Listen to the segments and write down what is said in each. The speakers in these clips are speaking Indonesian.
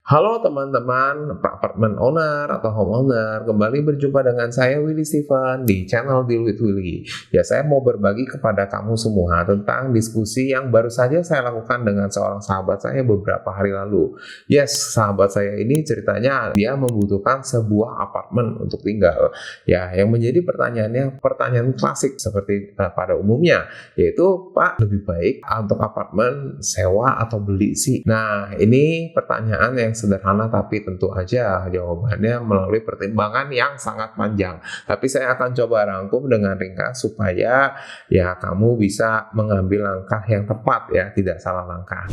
Halo teman-teman, apartment owner atau homeowner, kembali berjumpa dengan saya Willy Steven di channel Deal with Willy. Ya, saya mau berbagi kepada kamu semua tentang diskusi yang baru saja saya lakukan dengan seorang sahabat saya beberapa hari lalu. Yes, sahabat saya ini ceritanya dia membutuhkan sebuah apartemen untuk tinggal. Ya, yang menjadi pertanyaan klasik seperti pada umumnya, yaitu Pak, lebih baik untuk apartemen sewa atau beli sih? Nah, ini pertanyaan yang sederhana tapi tentu aja jawabannya melalui pertimbangan yang sangat panjang. Tapi saya akan coba rangkum dengan ringkas supaya ya kamu bisa mengambil langkah yang tepat ya, tidak salah langkah.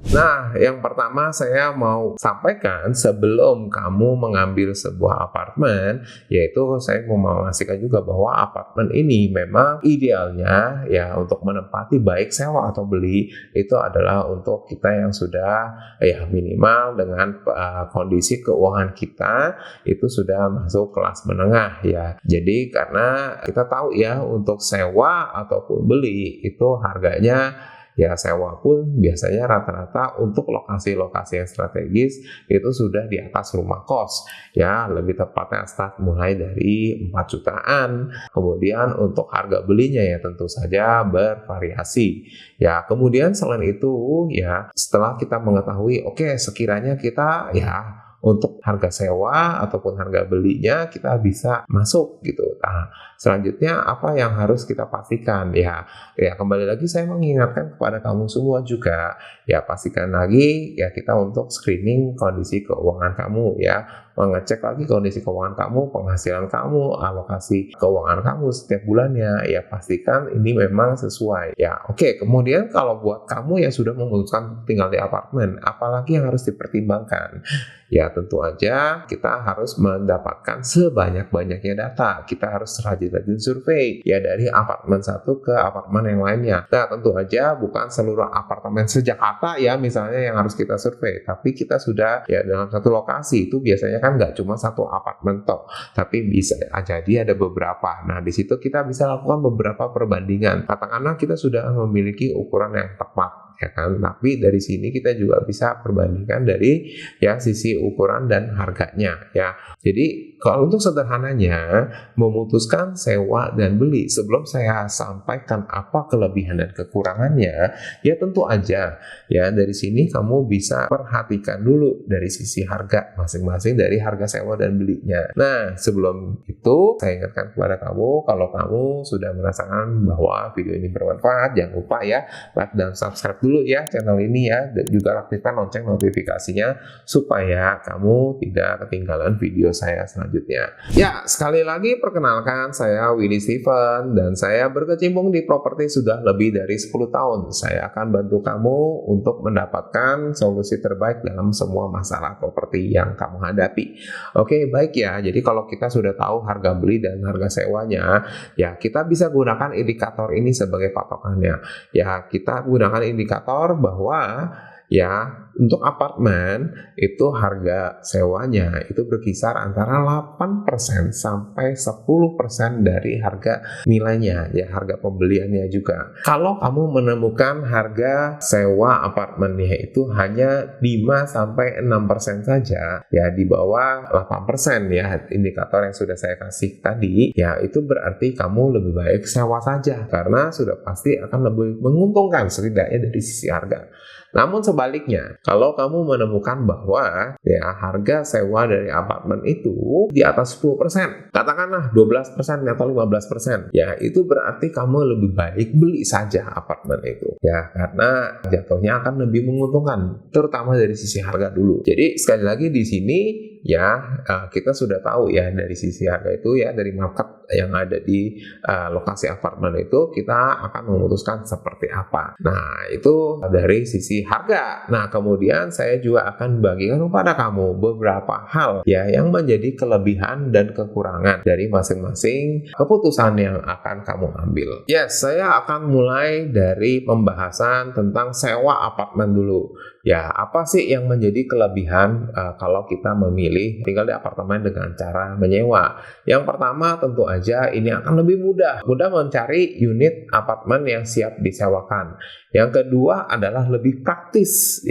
Nah, yang pertama saya mau sampaikan sebelum kamu mengambil sebuah apartemen, yaitu saya mau memastikan juga bahwa apartemen ini memang idealnya ya untuk menempati baik sewa atau beli itu adalah untuk kita yang sudah ya minimal dengan kondisi keuangan kita itu sudah masuk kelas menengah ya. Jadi karena kita tahu ya untuk sewa ataupun beli itu harganya ya sewa pun biasanya rata-rata untuk lokasi-lokasi yang strategis itu sudah di atas rumah kos ya, lebih tepatnya start mulai dari 4 jutaan. Kemudian untuk harga belinya ya tentu saja bervariasi ya. Kemudian selain itu ya setelah kita mengetahui oke, sekiranya kita ya untuk harga sewa ataupun harga belinya kita bisa masuk gitu. Nah, selanjutnya apa yang harus kita pastikan ya kembali lagi saya mengingatkan kepada kamu semua juga ya, pastikan lagi ya kita untuk screening kondisi keuangan kamu ya, mengecek lagi kondisi keuangan kamu, penghasilan kamu, alokasi keuangan kamu setiap bulannya ya, pastikan ini memang sesuai ya. Oke, kemudian kalau buat kamu yang sudah memutuskan tinggal di apartemen, apalagi yang harus dipertimbangkan? Ya tentu aja kita harus mendapatkan sebanyak-banyaknya data. Kita harus rajin-rajin survei ya dari apartemen satu ke apartemen yang lainnya. Nah tentu aja bukan seluruh apartemen se-Jakarta ya misalnya yang harus kita survei, tapi kita sudah ya dalam satu lokasi itu biasanya kan nggak cuma satu apartemen toh, tapi bisa jadi ada beberapa. Nah di situ kita bisa lakukan beberapa perbandingan. Katakanlah kita sudah memiliki ukuran yang tepat ya kan, tapi dari sini kita juga bisa perbandingkan dari ya sisi ukuran dan harganya ya. Jadi kalau untuk sederhananya memutuskan sewa dan beli, sebelum saya sampaikan apa kelebihan dan kekurangannya ya tentu aja ya dari sini kamu bisa perhatikan dulu dari sisi harga masing-masing dari harga sewa dan belinya. Nah sebelum itu saya ingatkan kepada kamu, kalau kamu sudah merasakan bahwa video ini bermanfaat, jangan lupa ya like dan subscribe dulu ya channel ini ya, dan juga aktifkan lonceng notifikasinya supaya kamu tidak ketinggalan video saya selanjutnya. Ya, sekali lagi perkenalkan saya Willy Steven dan saya berkecimpung di properti sudah lebih dari 10 tahun. Saya akan bantu kamu untuk mendapatkan solusi terbaik dalam semua masalah properti yang kamu hadapi. Oke, baik ya. Jadi kalau kita sudah tahu harga beli dan harga sewanya, ya kita bisa gunakan indikator ini sebagai patokannya. Ya, kita gunakan indikator bahwa ya untuk apartemen itu harga sewanya itu berkisar antara 8% sampai 10% dari harga nilainya ya, harga pembeliannya juga. Kalau kamu menemukan harga sewa apartemennya itu hanya 5 sampai 6% saja ya, di bawah 8% ya indikator yang sudah saya kasih tadi ya, itu berarti kamu lebih baik sewa saja karena sudah pasti akan lebih menguntungkan setidaknya dari sisi harga. Namun sebaliknya, kalau kamu menemukan bahwa ya harga sewa dari apartemen itu di atas 10%, katakanlah 12% atau 15%, ya itu berarti kamu lebih baik beli saja apartemen itu. Ya, karena jatuhnya akan lebih menguntungkan, terutama dari sisi harga dulu. Jadi sekali lagi di sini ya kita sudah tahu ya dari sisi harga itu ya, dari market yang ada di lokasi apartemen itu kita akan memutuskan seperti apa. Nah itu dari sisi harga. Nah kemudian saya juga akan bagikan kepada kamu beberapa hal ya yang menjadi kelebihan dan kekurangan dari masing-masing keputusan yang akan kamu ambil. Yes, saya akan mulai dari pembahasan tentang sewa apartemen dulu. Ya, apa sih yang menjadi kelebihan kalau kita memilih memilih tinggal di apartemen dengan cara menyewa. Yang pertama tentu aja ini akan lebih mudah mencari unit apartemen yang siap disewakan. Yang kedua adalah lebih praktis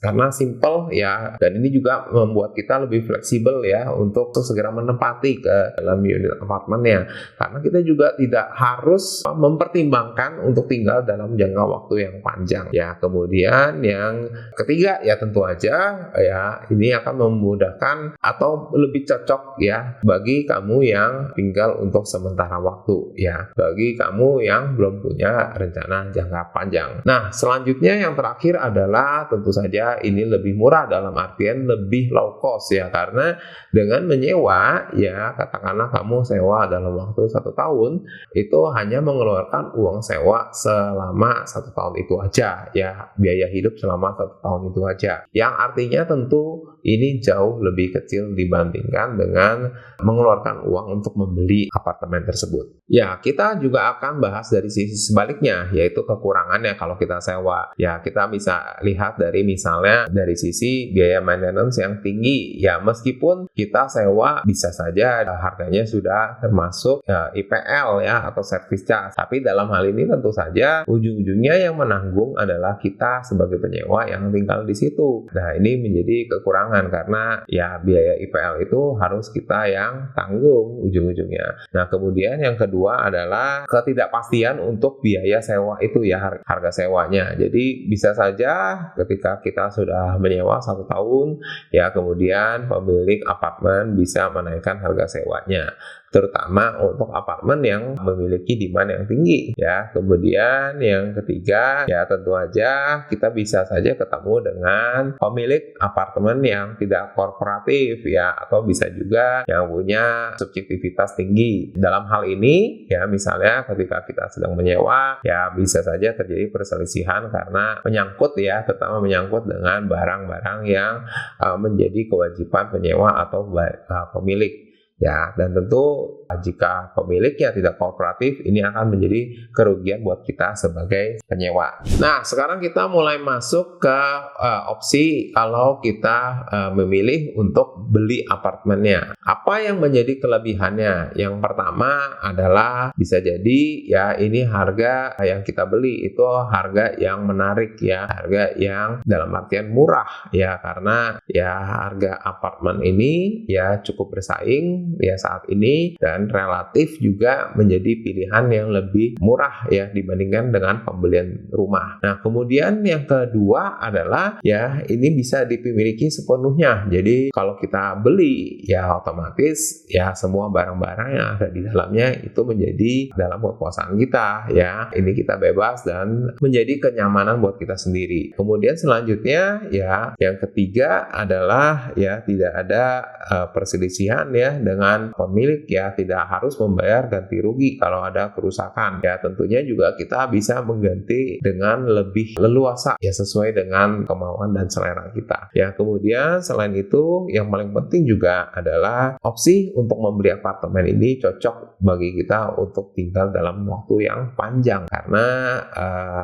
karena simple ya, dan ini juga membuat kita lebih fleksibel ya untuk segera menempati ke dalam unit apartemennya, karena kita juga tidak harus mempertimbangkan untuk tinggal dalam jangka waktu yang panjang ya. Kemudian yang ketiga ya tentu aja ya ini akan memudahkan atau lebih cocok ya bagi kamu yang tinggal untuk sementara waktu ya, bagi kamu yang belum punya rencana jangka panjang. Nah, selanjutnya yang terakhir adalah tentu saja ini lebih murah dalam artian lebih low cost ya, karena dengan menyewa ya, katakanlah kamu sewa dalam waktu 1 tahun, itu hanya mengeluarkan uang sewa selama 1 tahun itu aja ya, biaya hidup selama 1 tahun itu aja, yang artinya tentu ini jauh lebih kecil dibandingkan dengan mengeluarkan uang untuk membeli apartemen tersebut. Ya, kita juga akan bahas dari sisi sebaliknya, yaitu kekurangannya kalau kita sewa. Ya, kita bisa lihat dari misalnya dari sisi biaya maintenance yang tinggi. Ya, meskipun kita sewa bisa saja harganya sudah termasuk IPL ya atau service charge. Tapi dalam hal ini tentu saja ujung-ujungnya yang menanggung adalah kita sebagai penyewa yang tinggal di situ. Nah, ini menjadi kekurangan karena ya biaya IPL itu harus kita yang tanggung ujung-ujungnya. Nah, kemudian yang kedua adalah ketidakpastian untuk biaya sewa itu ya, harga sewanya. Jadi bisa saja ketika kita sudah menyewa 1 tahun ya, kemudian pemilik apartemen bisa menaikkan harga sewanya, terutama untuk apartemen yang memiliki demand yang tinggi ya. Kemudian yang ketiga ya tentu aja kita bisa saja ketemu dengan pemilik apartemen yang tidak korporatif ya, atau bisa juga yang punya subjektivitas tinggi. Dalam hal ini ya, misalnya ketika kita sedang menyewa ya bisa saja terjadi perselisihan karena menyangkut ya, terutama menyangkut dengan barang-barang yang menjadi kewajiban penyewa atau pemilik. Ya, dan tentu jika pemiliknya tidak kooperatif, ini akan menjadi kerugian buat kita sebagai penyewa. Nah, sekarang kita mulai masuk ke opsi kalau kita memilih untuk beli apartemennya. Apa yang menjadi kelebihannya? Yang pertama adalah bisa jadi ya ini harga yang kita beli itu harga yang menarik ya, harga yang dalam artian murah ya, karena ya harga apartemen ini ya cukup bersaing ya saat ini, dan relatif juga menjadi pilihan yang lebih murah ya dibandingkan dengan pembelian rumah. Nah, kemudian yang kedua adalah ya ini bisa dimiliki sepenuhnya. Jadi kalau kita beli ya otomatis ya semua barang-barang yang ada di dalamnya itu menjadi dalam kekuasaan kita ya. Ini kita bebas dan menjadi kenyamanan buat kita sendiri. Kemudian selanjutnya ya yang ketiga adalah ya tidak ada perselisihan ya dengan pemilik ya, tidak harus membayar ganti rugi kalau ada kerusakan ya. Tentunya juga kita bisa mengganti dengan lebih leluasa ya, sesuai dengan kemauan dan selera kita ya. Kemudian selain itu yang paling penting juga adalah opsi untuk membeli apartemen ini cocok bagi kita untuk tinggal dalam waktu yang panjang, karena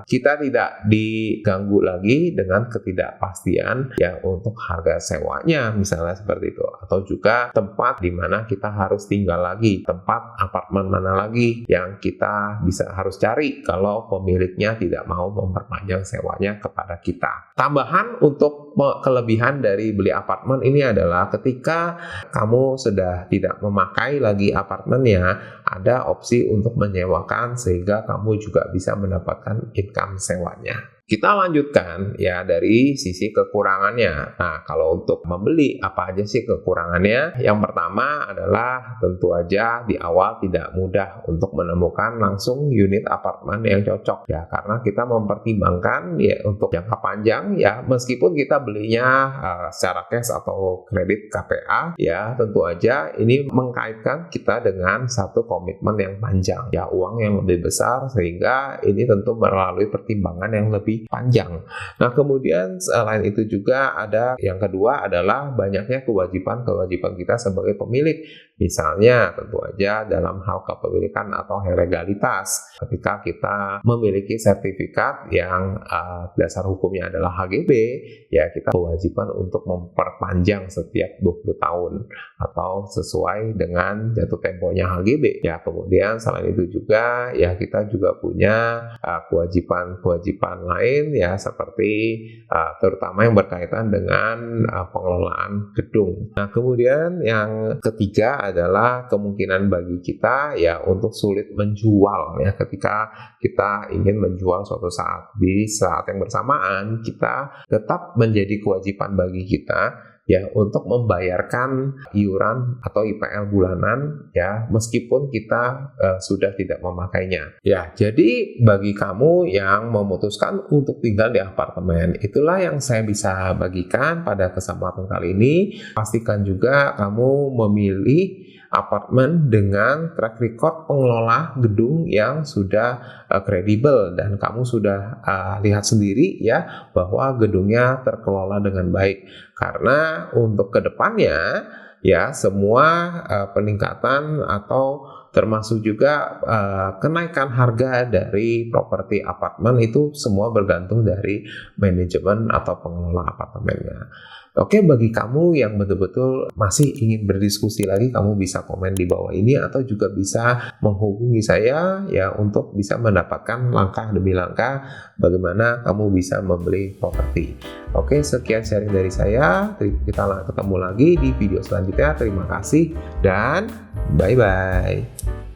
kita tidak diganggu lagi dengan ketidakpastian ya untuk harga sewanya misalnya seperti itu, atau juga tempat di mana kita harus tinggal lagi, tempat apartemen mana lagi yang kita bisa harus cari kalau pemiliknya tidak mau memperpanjang sewanya kepada kita. Tambahan untuk kelebihan dari beli apartemen ini adalah ketika kamu sudah tidak memakai lagi apartemennya, ada opsi untuk menyewakan sehingga kamu juga bisa mendapatkan income sewanya. Kita lanjutkan ya dari sisi kekurangannya. Nah, kalau untuk membeli apa aja sih kekurangannya? Yang pertama adalah tentu aja di awal tidak mudah untuk menemukan langsung unit apartemen yang cocok ya, karena kita mempertimbangkan ya untuk jangka panjang ya, meskipun kita belinya secara cash atau kredit KPA ya, tentu aja ini mengkaitkan kita dengan satu komitmen yang panjang ya, uang yang lebih besar, sehingga ini tentu melalui pertimbangan yang lebih panjang. Nah, kemudian selain itu juga ada yang kedua adalah banyaknya kewajiban-kewajiban kita sebagai pemilik. Misalnya tentu aja dalam hal kepemilikan atau legalitas. Ketika kita memiliki sertifikat yang dasar hukumnya adalah HGB, ya kita kewajiban untuk memperpanjang setiap 20 tahun atau sesuai dengan jatuh temponya HGB. Ya, kemudian selain itu juga ya kita juga punya kewajiban-kewajiban lain ya, seperti terutama yang berkaitan dengan pengelolaan gedung. Nah, kemudian yang ketiga adalah kemungkinan bagi kita ya untuk sulit menjual ya, ketika kita ingin menjual suatu saat. Di saat yang bersamaan kita tetap menjadi kewajiban bagi kita ya untuk membayarkan iuran atau IPL bulanan ya, meskipun kita sudah tidak memakainya. Ya, jadi bagi kamu yang memutuskan untuk tinggal di apartemen, itulah yang saya bisa bagikan pada kesempatan kali ini. Pastikan juga kamu memilih apartemen dengan track record pengelola gedung yang sudah kredibel, dan kamu sudah lihat sendiri ya bahwa gedungnya terkelola dengan baik. Karena untuk kedepannya ya semua peningkatan atau termasuk juga kenaikan harga dari properti apartemen itu semua bergantung dari manajemen atau pengelola apartemennya. Oke, bagi kamu yang betul-betul masih ingin berdiskusi lagi, kamu bisa komen di bawah ini atau juga bisa menghubungi saya ya untuk bisa mendapatkan langkah demi langkah bagaimana kamu bisa membeli properti. Oke, sekian sharing dari saya. Kita ketemu lagi di video selanjutnya. Terima kasih dan bye-bye.